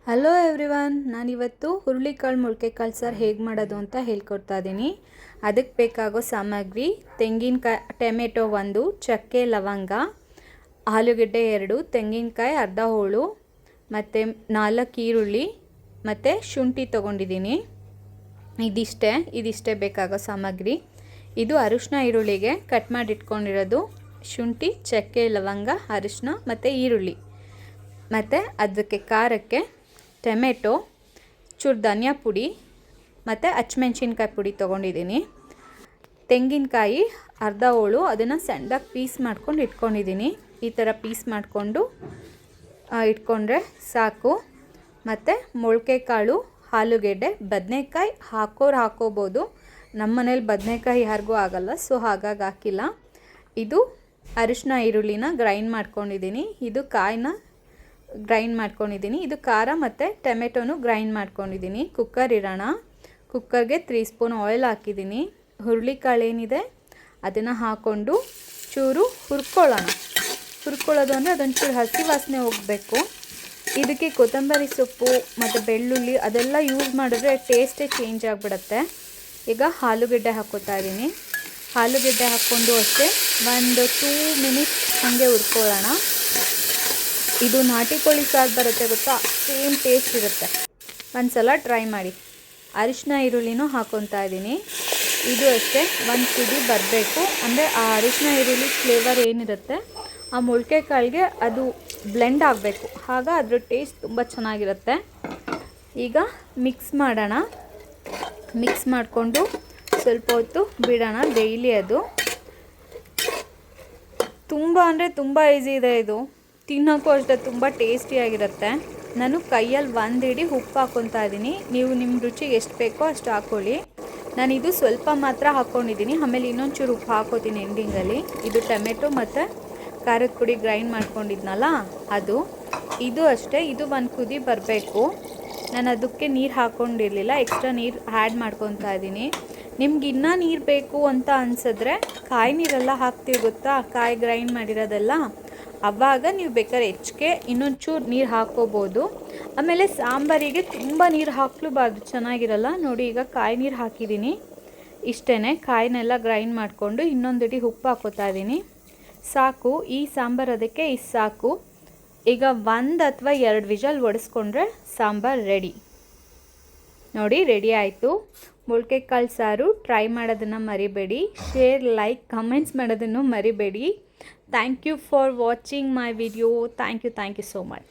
Hello everyone, ನಾನಿವತ್ತು ಹುರುಳಿಕಾಳು ಮೊಳಕೆಕಾಳು ಸಾರು ಹೇಗೆ ಮಾಡೋದು ಅಂತ ಹೇಳ್ಕೊಡ್ತಾ ಇದ್ದೀನಿ. ಅದಕ್ಕೆ ಬೇಕಾಗೋ ಸಾಮಗ್ರಿ: ತೆಂಗಿನಕಾಯಿ, ಟೊಮೆಟೊ 1, ಚಕ್ಕೆ ಲವಂಗ, ಆಲೂಗಡ್ಡೆ 2, ತೆಂಗಿನಕಾಯಿ ಅರ್ಧ ಹೋಳು, ಮತ್ತು 4 ಈರುಳ್ಳಿ ಮತ್ತು ಶುಂಠಿ ತೊಗೊಂಡಿದ್ದೀನಿ. ಇದಿಷ್ಟೇ ಬೇಕಾಗೋ ಸಾಮಗ್ರಿ. ಇದು ಅರಿಶಿನ ಈರುಳ್ಳಿಗೆ ಕಟ್ ಮಾಡಿ ಇಟ್ಕೊಂಡಿರೋದು. ಶುಂಠಿ, ಚಕ್ಕೆ ಲವಂಗ, ಅರಿಶಿನ ಮತ್ತು ಈರುಳ್ಳಿ. ಮತ್ತು ಅದಕ್ಕೆ ಖಾರಕ್ಕೆ ಟೊಮೆಟೊ, ಚೂರು ಧನಿಯಾ ಪುಡಿ ಮತ್ತು ಹಸಿಮೆಣ್ಸಿನ್ಕಾಯಿ ಪುಡಿ ತೊಗೊಂಡಿದ್ದೀನಿ. ತೆಂಗಿನಕಾಯಿ ಅರ್ಧ ಹೋಳು, ಅದನ್ನು ಸಣ್ಣದಾಗಿ ಪೀಸ್ ಮಾಡ್ಕೊಂಡು ಇಟ್ಕೊಂಡಿದ್ದೀನಿ. ಈ ಥರ ಪೀಸ್ ಮಾಡಿಕೊಂಡು ಇಟ್ಕೊಂಡ್ರೆ ಸಾಕು. ಮತ್ತು ಮೊಳಕೆಕಾಳು, ಆಲೂಗೆಡ್ಡೆ, ಬದನೆಕಾಯಿ ಹಾಕೋರು ಹಾಕೋಬೋದು. ನಮ್ಮ ಮನೇಲಿ ಬದನೆಕಾಯಿ ಯಾರಿಗೂ ಆಗಲ್ಲ, ಸೊ ಹಾಗಾಗಿ ಹಾಕಿಲ್ಲ. ಇದು ಅರಿಶಿನ ಈರುಳ್ಳಿನ ಗ್ರೈಂಡ್ ಮಾಡ್ಕೊಂಡಿದ್ದೀನಿ. ಇದು ಕಾಯಿನ ಗ್ರೈಂಡ್ ಮಾಡ್ಕೊಂಡಿದ್ದೀನಿ. ಇದು ಖಾರ ಮತ್ತು ಟೊಮೆಟೊನು ಗ್ರೈಂಡ್ ಮಾಡ್ಕೊಂಡಿದ್ದೀನಿ. ಕುಕ್ಕರ್ ಇಡೋಣ. ಕುಕ್ಕರ್ಗೆ 3 ಸ್ಪೂನ್ ಆಯಿಲ್ ಹಾಕಿದ್ದೀನಿ. ಹುರುಳಿಕಾಳು ಏನಿದೆ ಅದನ್ನು ಹಾಕ್ಕೊಂಡು ಚೂರು ಹುರ್ಕೊಳ್ಳೋದು ಅಂದರೆ ಅದೊಂಚೂರು ಹಸಿ ವಾಸನೆ ಹೋಗಬೇಕು. ಇದಕ್ಕೆ ಕೊತ್ತಂಬರಿ ಸೊಪ್ಪು ಮತ್ತು ಬೆಳ್ಳುಳ್ಳಿ ಅದೆಲ್ಲ ಯೂಸ್ ಮಾಡಿದ್ರೆ ಟೇಸ್ಟೇ ಚೇಂಜ್ ಆಗಿಬಿಡುತ್ತೆ. ಈಗ ಆಲೂಗೆಡ್ಡೆ ಹಾಕ್ಕೋತಾ ಇದ್ದೀನಿ. ಆಲೂಗೆಡ್ಡೆ ಹಾಕ್ಕೊಂಡು ಅಷ್ಟೇ ಒಂದು 2 ಮಿನಿಟ್ಸ್ ಹಾಗೆ ಹುರ್ಕೊಳ್ಳೋಣ. ಇದು ನಾಟಿ ಕೋಳಿ ಸಾರು ಬರುತ್ತೆ ಗೊತ್ತಾ, ಸೇಮ್ ಟೇಸ್ಟ್ ಇರುತ್ತೆ. ಒಂದು ಸಲ ಟ್ರೈ ಮಾಡಿ. ಅರಿಶಿನ ಈರುಳ್ಳಿನೂ ಹಾಕ್ಕೊತಾ ಇದ್ದೀನಿ. ಇದು ಅಷ್ಟೇ ಒಂದು ಕುದಿ ಬರಬೇಕು. ಅಂದರೆ ಆ ಅರಿಶಿನ ಈರುಳ್ಳಿ ಫ್ಲೇವರ್ ಏನಿರುತ್ತೆ ಆ ಮೊಳಕೆ ಕಾಳಿಗೆ ಅದು ಬ್ಲೆಂಡ್ ಆಗಬೇಕು. ಆಗ ಅದ್ರ ಟೇಸ್ಟ್ ತುಂಬ ಚೆನ್ನಾಗಿರುತ್ತೆ. ಈಗ ಮಿಕ್ಸ್ ಮಾಡೋಣ. ಮಿಕ್ಸ್ ಮಾಡಿಕೊಂಡು ಸ್ವಲ್ಪ ಹೊತ್ತು ಬಿಡೋಣ. ಡೈಲಿ ಅದು ತುಂಬ ಅಂದರೆ ತುಂಬ ಈಸಿ ಇದೆ. ಇದು ತಿನ್ನೋಕ್ಕೂ ಅಷ್ಟೇ ತುಂಬ ಟೇಸ್ಟಿಯಾಗಿರುತ್ತೆ. ನಾನು ಕೈಯಲ್ಲಿ 1 ಹಿಡಿ ಉಪ್ಪು ಹಾಕ್ಕೊತಾ ಇದ್ದೀನಿ. ನೀವು ನಿಮ್ಮ ರುಚಿಗೆ ಎಷ್ಟು ಬೇಕೋ ಅಷ್ಟು ಹಾಕ್ಕೊಳ್ಳಿ. ನಾನಿದು ಸ್ವಲ್ಪ ಮಾತ್ರ ಹಾಕ್ಕೊಂಡಿದ್ದೀನಿ. ಆಮೇಲೆ ಇನ್ನೊಂಚೂರು ಉಪ್ಪು ಹಾಕ್ಕೋತೀನಿ ಎಂಡಿಂಗಲ್ಲಿ. ಇದು ಟೊಮೆಟೊ ಮತ್ತು ಖಾರದ ಪುಡಿ ಗ್ರೈಂಡ್ ಮಾಡ್ಕೊಂಡಿದ್ನಲ್ಲ ಅದು. ಇದು ಅಷ್ಟೇ, ಇದು ಒಂದು ಕುದಿ ಬರಬೇಕು. ನಾನು ಅದಕ್ಕೆ ನೀರು ಹಾಕ್ಕೊಂಡಿರಲಿಲ್ಲ, ಎಕ್ಸ್ಟ್ರಾ ನೀರು ಆ್ಯಡ್ ಮಾಡ್ಕೊತಾ ಇದ್ದೀನಿ. ನಿಮ್ಗೆ ಇನ್ನೂ ನೀರು ಬೇಕು ಅಂತ ಅನಿಸಿದ್ರೆ ಕಾಯಿ ನೀರೆಲ್ಲ ಹಾಕ್ತೀವಿ ಗೊತ್ತಾ, ಕಾಯಿ ಗ್ರೈಂಡ್ ಮಾಡಿರೋದೆಲ್ಲ, ಆವಾಗ ನೀವು ಬೇಕಾದ್ರೆ ಹೆಚ್ಚಿಗೆ ಇನ್ನೊಂಚೂರು ನೀರು ಹಾಕ್ಕೋಬೋದು. ಆಮೇಲೆ ಸಾಂಬಾರಿಗೆ ತುಂಬ ನೀರು ಹಾಕ್ಲೂಬಾರ್ದು, ಚೆನ್ನಾಗಿರಲ್ಲ. ನೋಡಿ, ಈಗ ಕಾಯಿ ನೀರು ಹಾಕಿದ್ದೀನಿ. ಇಷ್ಟೇ, ಕಾಯಿನೆಲ್ಲ ಗ್ರೈಂಡ್ ಮಾಡಿಕೊಂಡು ಇನ್ನೊಂದು ಹಿಡಿ ಉಪ್ಪು ಹಾಕ್ಕೋತಾ ಇದ್ದೀನಿ. ಸಾಕು, ಈ ಸಾಂಬಾರು ಅದಕ್ಕೆ ಇಷ್ಟು ಸಾಕು. ಈಗ 1 ಅಥವಾ 2 ವಿಷಲ್ ಹೊಡೆಸ್ಕೊಂಡ್ರೆ ಸಾಂಬಾರು ರೆಡಿ. ನೋಡಿ, ರೆಡಿ ಆಯಿತು. ಮೊಳಕೆಕಾಳು ಸಾರು ಟ್ರೈ ಮಾಡೋದನ್ನು ಮರಿಬೇಡಿ. ಶೇರ್, ಲೈಕ್, ಕಮೆಂಟ್ಸ್ ಮಾಡೋದನ್ನು ಮರಿಬೇಡಿ. Thank you for watching my video. Thank you so much.